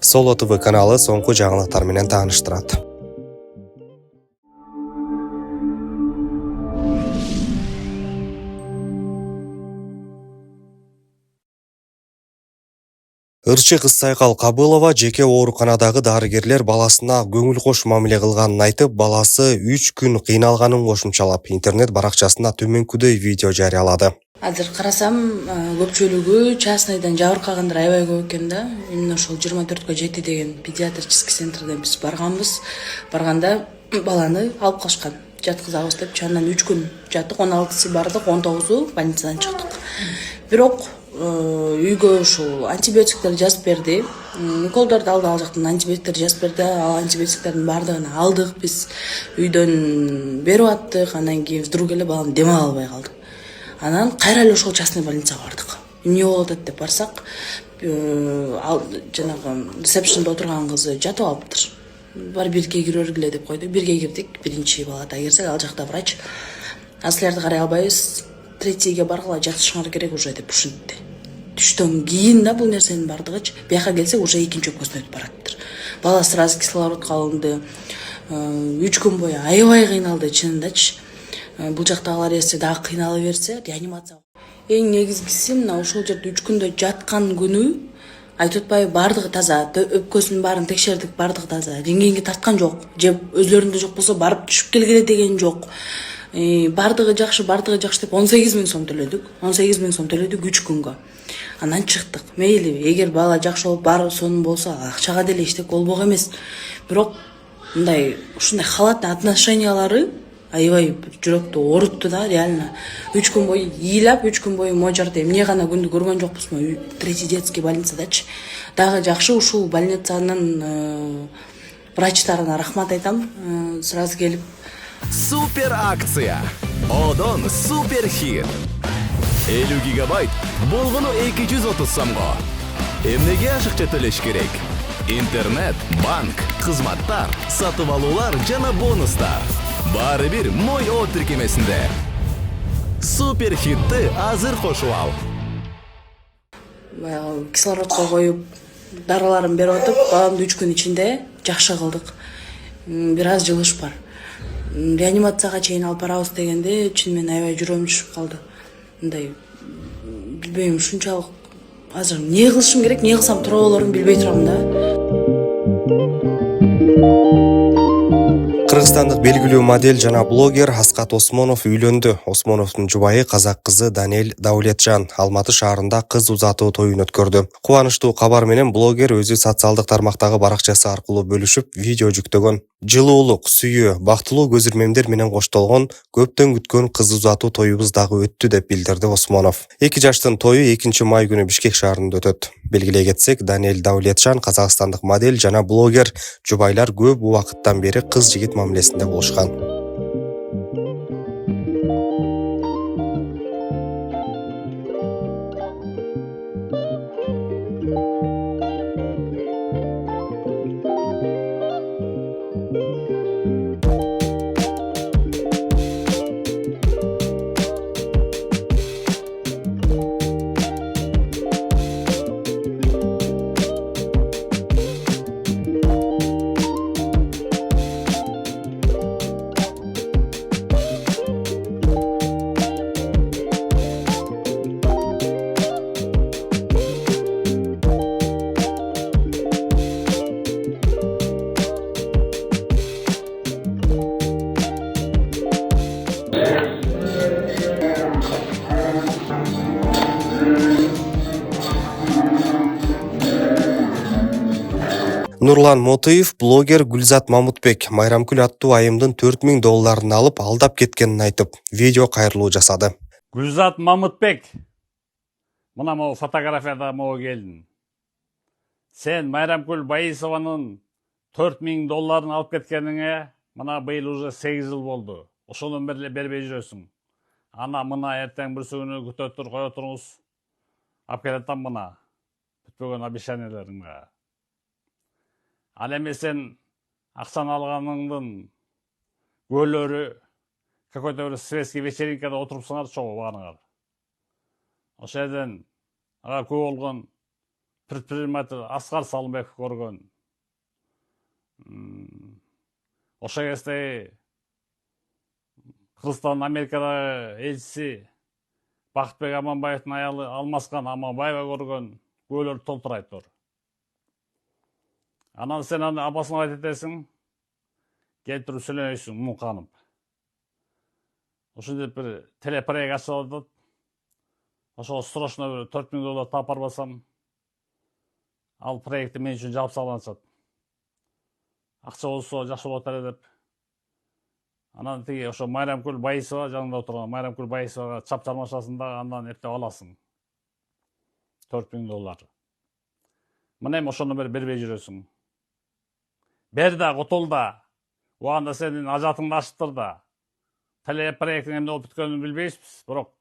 Solo TV каналы соңку жаңылыктар менен тааныштырат. Ырчы Кызсайкал Кабылова жеке ооруканадагы дарыгерлер баласына көңүл кош мамиле кылганын айтып, баласы 3 күн кыйналганын кошумчалап, интернет баракчасына төмөнкүдөй видео жарыялады. Азыр карасам, көпчүлүгү частныйдан жабыркагандар аябай көп экен да. Именно ошол 24 жети деген педиатрический центрден биз барганбыз. Барганда баланы алып калышкан. Жаткызабыз деп, чандан 3 күн жаттык, 16сы бардык, 19-у больницадан чыктык. Бирок үйгө ушул антибиотиктер жазып берди. Уколдорду алды, ал жактан антибиотиктер жазып берди. Ал антибиотиктердин баардыгын алдык биз. Үйдөн берип аттык, андан кийин вдруг эле балам дем ала албай калды. Анан кайра эле ошол частный больницага бардык. Эмне болуп атат деп барсак, жанагы ресепшнда отурган кызы жатып алыптыр. Бар бирге кире бергиле деп койду. Бирге кирдик. Биринчи палатага кирсек, ал жакта врач: "А силерди карай албайбыз. Третийге баргыла, жатышыңар керек уже" деп ушинтти. Түштөн кийин да бул нерсенин бардыгычы бияка келсек уже экинчи өпкөсүнө өтүп бараттыр. Бала сразу кислородко алынды. 3 күн бою аябай кыйналды чынындачы. Бул жактагылар эсе дагы кыйнала берсе, реанимация. Эң негизгиси мына ошол жерде 3 күндө жаткан күнү айтып атпайбы, бардыгы таза, өпкөсүнүн баарын текшердик, бардыгы таза. Рентгенге тарткан жок, же өзлөрүндө жок болсо барып түшүп келгиле деген жок. Бардыгы жакшы деп 18 000 сом төлөдүк. 18 000 сом төлөдүк 3 күнгө. Анан чыктык. Мейли, эгер бала жакшы болуп бар сонун болсо, акчага деле иштек болбок эмес. Бирок мындай ушундай халатный отношениялары аябай жүрөктү оорутtu да, реально. 3 күн бою ыйлап, 3 күн бою можорду эмне гана күндү көргөн жокпузбу, третий детский больницадачы. Дагы жакшы ушул больницанын врачтарына рахмат айтам. Сразу келип Супер акция. Одон супер хит. 50 гигабайт болгону 230 сомго. Эмнеге ашыкча төлөш керек? Интернет, банк, кызматтар, сатып алуулар жана бонустар. Баары бир Мой О тиркемесинде. Супер хитти азыр кошуп ал. Кислородко коюп, дарыларын берип атып, баламды 3 күн ичинде жакшы кылдык. Бир аз жылыш бар. Реанимацияга чейин алып барабыз дегенде чын мен аябай жүрөм түшүп калды. Мындай билбейм, ушунчалык азыр эмне кылышым керек, эмне кылсам туура болорун билбей турам да. Кыргызстандык белгилүү модель жана блогер Аскат Осмонов үйлөндү. Осмоновдун жубайы казак кызы Данель Даулетжан Алматы шаарында кыз узатуу тоюн өткөрдү. Кубанычтуу кабар менен блогер өзү социалдык тармактагы баракчасы аркылуу бөлүшүп, видео жүктөгөн. Жылуулук, сүйүү, бактылуу көз ирмемдер менен коштолгон көптөн күткөн кыз узатуу тоюбуз дагы өттү деп билдирди Осмонов. 2 жаштын тою 2 май күнү Бишкек шаарында өтөт. Белгилей кетсек, Данель Даулетжан казакстандык модель жана блогер, жубайлар көп убакыттан бери кыз жигит мамилесинде болушкан. Нурлан Мотыев блогер Гүлзат Мамутбек Майрамкүл аттуу айымдын $4000 алып алдап кеткенин айтып, видео кайрылуу жасады. Гүлзат Мамутбек, мына могу фотографияда могу келдин. Сен Майрамкүл Баисованын $4000 алып кеткениңе мына быйыл уже 8 жыл болду. Ошондон бери бербей жүрөсүң. Ана мына эртең бүрсү күнү күтө тур, кое туруңуз. Алып келатам мына. Бүтпөгөн обещанияларыңга. Ал эми сен акчаны алганыңдын көлөрү какой-то бір светский вечеринкада отырыпсыңар чогуу баарыңар. Ошол жерден ага көп болгон предприниматель Аскар Салымбеков көргөн. Ошо кезде Кыргызстан Америкада элчиси Бакытбек Аманбаевдин аялы Алмаскан Аманбаева көргөн, көөлөр толтурайт. Анан сен аны апасына айтып этесиң, келтирип сүйлөйсүң муңканып. Ошентип бир телепроект ачып атат. Ошого срочно бир $4000 таап барбасам, ал проектти мен үчүн жаап салганышат. Акча болсо жакшы болот эле деп. Анан тиги ошо Майрамкүл Байисова жанында отурган Майрамкүл Байисовага чап чармашасында андан эптеп аласың. $4000. Мына эми ошону бербей жүрөсүң. Бер да котул да. Убагында сенин ажатыңды ачыптыр да. Телепроекттин эмне болуп бүткөнүн билбейсиз, бирок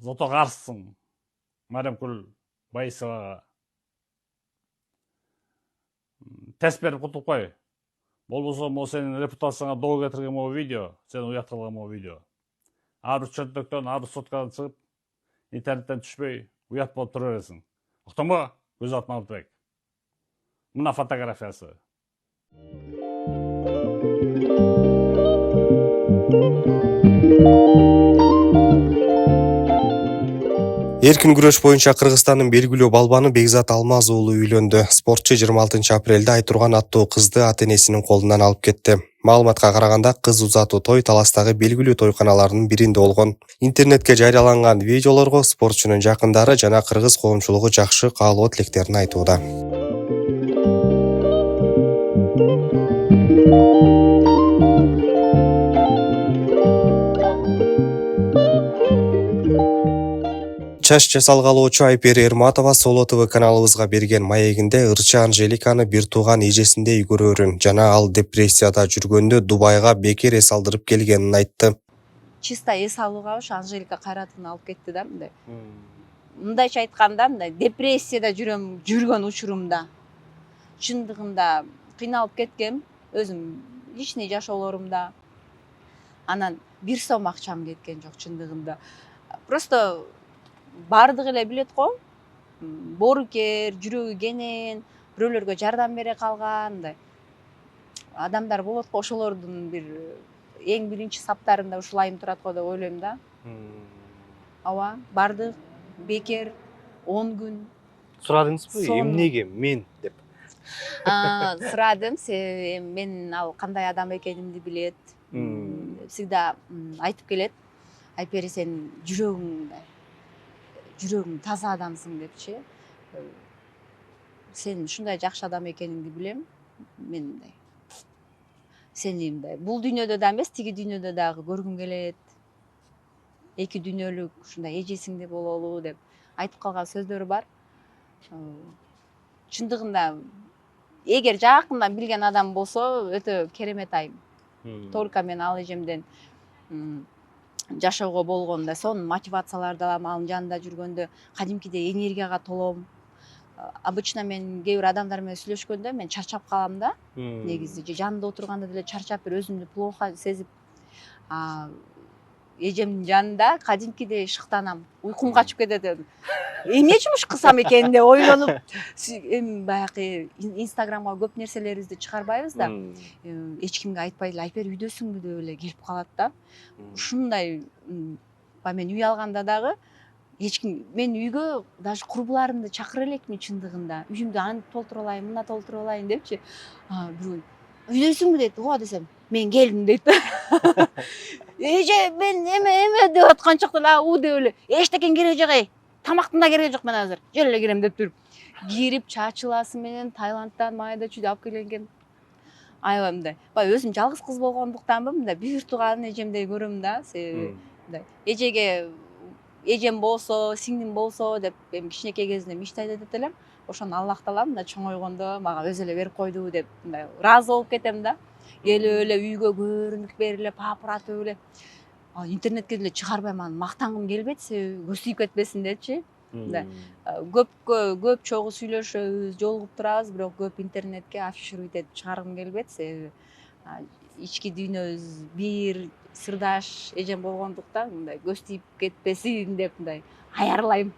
зото каршысың Майрамкүл Байисовага. Тест берип кутуп кой. Болбосо могу сенин репутацияңа доо кетирген могу видео, сен уят кылган могу видео. Ар бир чөнтөктөн, ар бир соткадан чыгып, интернеттен түшпөй, уят болуп тура бересиң. Уктуңбу? Өзат Мамытбек. Мына фотографиясы. Эркин күрөш боюнча Кыргызстандын белгилүү балбаны Бекзат Алмаз уулу үйлөндү. Спортчу 26 апрелде Айтурган аттуу кызды ата-энесинин колунан алып кетти. Маалыматка караганда кыз узатуу той Таластагы белгилүү тойканалардын биринде болгон. Интернетке жарыяланган видеолорго спортчунун жакындары жана кыргыз коомчулугу жакшы каалоо тилектерин айтууда. Чач жасалгалоочу Айпери Эрматова Соло ТВ каналыбызга берген маегинде ырчы Анжеликаны бир тууган эжесиндей көрөөрүн жана ал депрессияда жүргөндө Дубайга бекер эс алдырып келгенин айтты. Чисто эс алууга ошо Анжелика Кайратовна алып кетти да мындай. Мындайча айтканда, мындай депрессияда жүргөн учурумда чындыгында кыйналып кеткем, өзүм личный жашоолорумда. Анан бир сом акчам кеткен жок чындыгында. Просто бардыгы эле билет го. Боорукер, жүрөгү кенен, бирөөлөргө жардам бере калган, мындай адамдар болот го, ошолордун бир эң биринчи саптарында ушулайым турат го деп ойлойм да. Ооба, бардык бекер 10 күн. Сурадыңызбы? Эмнеге мен деп? Сурадым, мен ал кандай адам экенимди билет. Всегда айтып келет. Айпери, сен жүрөгүң таза адамсың депчи. Сен ушундай жакшы адам экениңди билем. Мен мындай сени мындай бул дүйнөдө да эмес, тиги дүйнөдө дагы көргүм келет. Эки дүйнөлүк ушундай эжесиңдей бололу деп айтып калган сөздөрү бар. Чындыгында эгер жакындан билген адам болсо, өтө керемет айым. Только мен ал эжемден жашоого болгондо сонун мотивацияларды алам, анын жанында жүргөндө кадимкидей энергияга толом. Обычно мен кээ бир адамдар менен сүйлөшкөндө мен чарчап калам да. Негизи жанында отурганда деле чарчап, бир өзүмдү плохо сезип, эжемдин жанында кадимкидей шыктанам, уйкум качып кетет. Эмне жумуш кылсам экен деп ойлонуп, эми баягы Инстаграмга көп нерселерибизди чыгарбайбыз да. Эч кимге айтпай эле Айпер үйдөсүңбү деп эле келип калат да. Ушундай мен үй алганда дагы эч ким, мен үйгө даже курбуларымды чакыра элекмин чындыгында. Үйүмдү аны толтура алайын, мына толтура алайын депчи. Бирөө үйдөсүңбү дейт. Ооба десем, мен келдим дейт. Эже, мен эме деп атканчакта эле деп эле эчтекен кереги жок, тамактын да кереги жок, мен азыр жөн эле кирем деп туруп. Кирип чачыласы менен Таиландтан майда чүйдө алып келген. Аябай мындай. Баягы өзүм жалгыз кыз болгондуктанбы, мындай бир тууган эжемдей көрөм да. Себеби мындай эжеге эжем болсо, сиңдим болсо деп эми кичинекей кезинде мечтать этет элем. Ошону Аллах таалам мындай чоңойгондо мага өзү эле берип койду деп мындай ыраазы болуп кетем да. Келип эле үйгө көрүнүк берип, папыратып эле. Интернетке деле чыгарбайм, аны мактангым келбейт, себеби көзүйүп кетпесин депчи. Көп чогуу сүйлөшөбүз, жолугуп турабыз, бирок көп интернетке афишировать этип чыгаргым келбейт, себеби ички дүйнөбүз бир, сырдаш эжем болгондуктан мындай көз тийип кетпесин деп мындай аярлайм.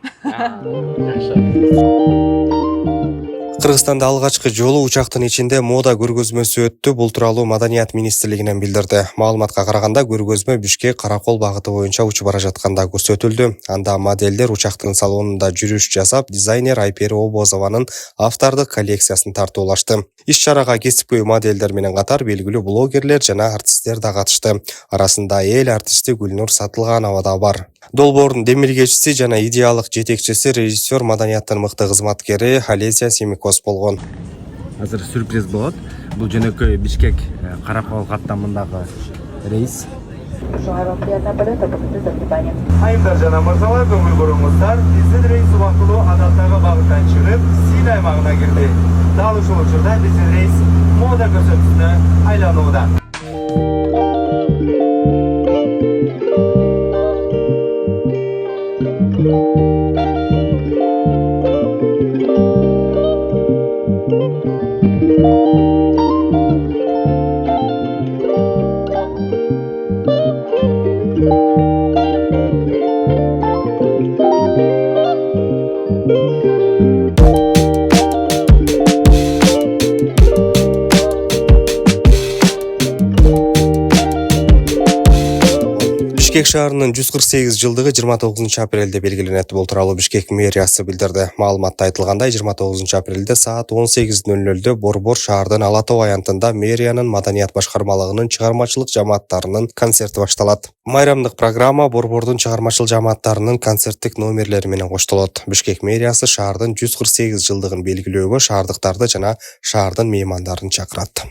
Кыргызстанда алгачкы жолу учактын ичинде мода көргөзмөсү өттү. Бул тууралуу Маданият министрлигинен билдирди. Маалыматка караганда көргөзмө Бишкек Каракол багыты боюнча учуп бара жатканда көрсөтүлдү. Анда моделдер учактын салонунда жүрүш жасап, дизайнер Айпери Обозованын автордук коллекциясын тартуулашты. Иш-чарага кесипкөй моделдер менен катар белгилүү блогерлер жана артисттер да катышты. Арасында эл артисти Гүлнур Сатылганова да бар. Долбоордун демилгечиси жана идеалык жетекчиси режиссер Маданияттын мыкты кызматкери Олеся Семикос болгон. Азыр сюрприз болот. Бул жөнөкөй Бишкек Каракол каттамындагы рейс. Айымдар жана мырзалар, көңүл буруңуздар. Биздин рейс убактылуу адаттагы багыттан чыгып, Син аймагына кирди. Дал ушул учурда биздин рейс мода көрсөтүүсүнө айланууда. Бишкек шаарынын 148 жылдыгы 29 апрелде белгиленет. Бул тууралуу Бишкек мэриясы билдирди. Маалыматта айтылгандай, 29 апрелде саат 18:00 Борбор шаардын Ала Тоо аянтында мэриянын Маданият башкармалыгынын чыгармачылык жамааттарынын концерти башталат. Майрамдык программа Борбордун чыгармачыл жамааттарынын концерттик номерлери менен коштолот. Бишкек мэриясы шаардын 148 жылдыгын белгилөөгө шаардыктарды жана шаардын меймандарын чакырат.